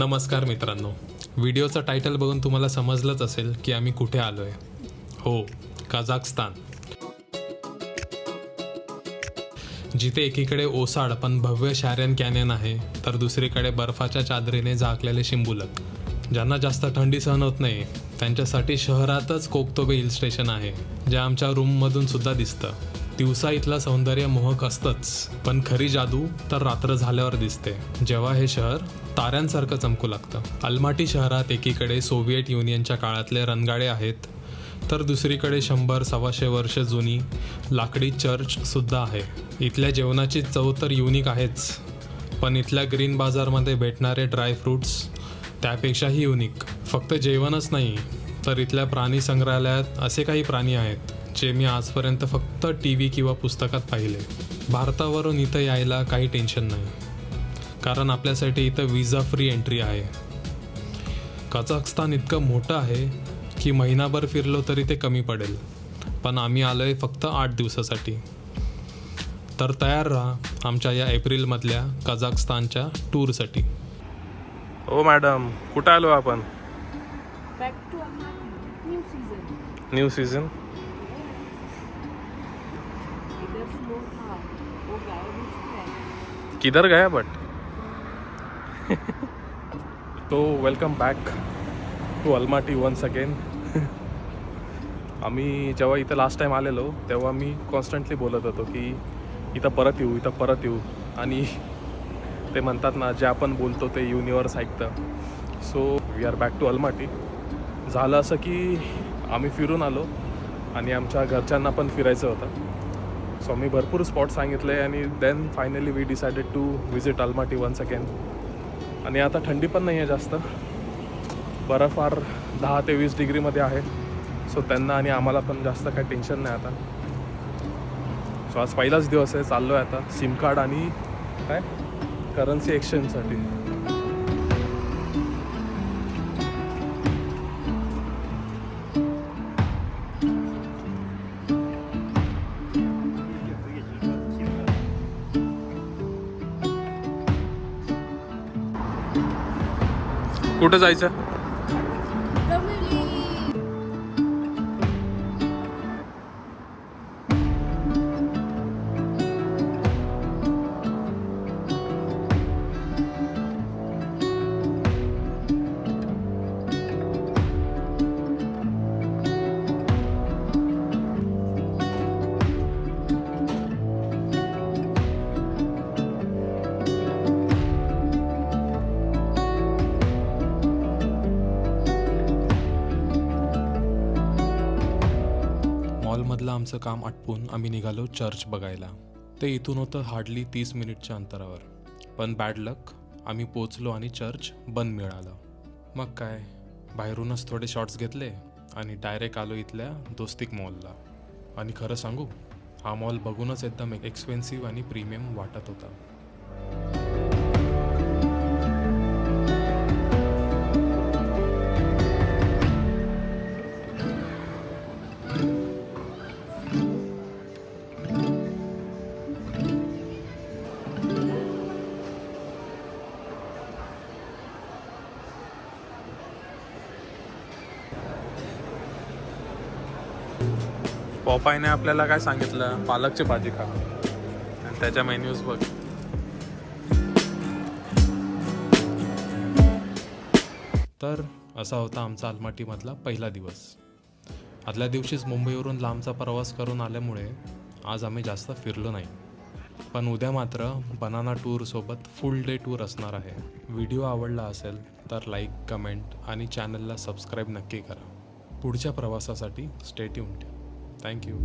नमस्कार मित्रांनो, व्हिडिओचा टायटल बघून तुम्हाला समजलंच असेल की आम्ही कुठे आलो आहे. हो, कझाकस्तान. जिथे एकीकडे ओसाड पण भव्य शार्यन कॅन्यन आहे, तर दुसरीकडे बर्फाच्या चादरीने झाकलेले शिंबुलक. ज्यांना जास्त थंडी सहन होत नाही त्यांच्यासाठी शहरातच कोकतोबे हिल स्टेशन आहे, जे आमच्या रूममधून सुद्धा दिसतं. दिवसा इथलं सौंदर्य मोहक असतंच, पण खरी जादू तर रात्र झाल्यावर दिसते, जेव्हा हे शहर ताऱ्यांसारखं चमकू लागतं. अलमाटी शहरात एकीकडे सोव्हिएट युनियनच्या काळातले रणगाडे आहेत, तर दुसरीकडे 100-125 वर्ष जुनी लाकडी चर्चसुद्धा आहे. इथल्या जेवणाची चव तर युनिक आहेच, पण इथल्या ग्रीन बाजारमध्ये भेटणारे ड्रायफ्रूट्स त्यापेक्षाही युनिक. फक्त जेवणच नाही, तर इथल्या प्राणी संग्रहालयात असे काही प्राणी आहेत जे मी आजपर्यंत फक्त TV किंवा पुस्तकात पाहिले. भारतावरून इथं यायला काही टेन्शन नाही, कारण आपल्यासाठी इथं विजा फ्री एंट्री आहे. कझाकस्तान इतकं मोठं आहे की महिनाभर फिरलो तरी ते कमी पडेल, पण आम्ही आलो आहे फक्त 8 दिवसासाठी. तर तयार राहा आमच्या या एप्रिलमधल्या कझाकस्तानच्या टूरसाठी. ओ मॅडम, कुठं आलो आपण? Back to Almaty, new season. New season. इधर स्नो था, वो गायब हो चुका है. किधर गया बट? तो welcome back to Almaty once again. आम्ही जेव्हा इथं लास्ट टाईम आलेलो तेव्हा मी कॉन्स्टंटली बोलत होतो की इथं परत येऊ. आणि ते म्हणतात ना, जे आपण बोलतो ते युनिवर्स ऐकतं. So we are back to Almaty. झालं असं की आम्ही फिरून आलो आणि आमच्या घरच्यांना पण फिरायचं होतं. सो आम्ही भरपूर स्पॉट सांगितले आणि then finally we decided to visit Almaty once again. आणि आता थंडी पण नाही आहे जास्त, बर्फार 10 ते 20 डिग्रीमध्ये आहे. सो त्यांना आणि आम्हाला पण जास्त काही टेन्शन नाही आता. सो आज पहिलाच दिवस आहे, चाललो आहे आता सिम कार्ड आणि काय करन्सी एक्सचेंजसाठी. कुठं जायचं? मॉलमधलं आमचं काम आटपून आम्ही निघालो चर्च बघायला. ते इथून होतं हार्डली 30 मिनिटच्या अंतरावर. पण बॅड लक, आम्ही पोचलो आणि चर्च बंद मिळालं. मग काय, बाहेरूनच थोडे शॉट्स घेतले आणि डायरेक्ट आलो इथल्या दोस्तिक मॉलला. आणि खरं सांगू, हा मॉल बघूनच एकदम एक्सपेन्सिव्ह आणि प्रीमियम वाटत होता. पॉपायने आपल्याला काय सांगितलं? पालकची भाजी खा. आणि त्याच्या मेन्यूज बघ. तर असा होता आमचा अलमाटीमधला पहिला दिवस. आदल्या दिवशीच मुंबईवरून लांबचा प्रवास करून आल्यामुळे आज आम्ही जास्त फिरलो नाही. पण उद्या मात्र बनाना टूरसोबत फुल डे टूर असणार आहे. व्हिडिओ आवडला असेल तर लाईक, कमेंट आणि चॅनलला सबस्क्राईब नक्की करा. पुढच्या प्रवासासाठी स्टे ट्यून्ड. थँक्यू.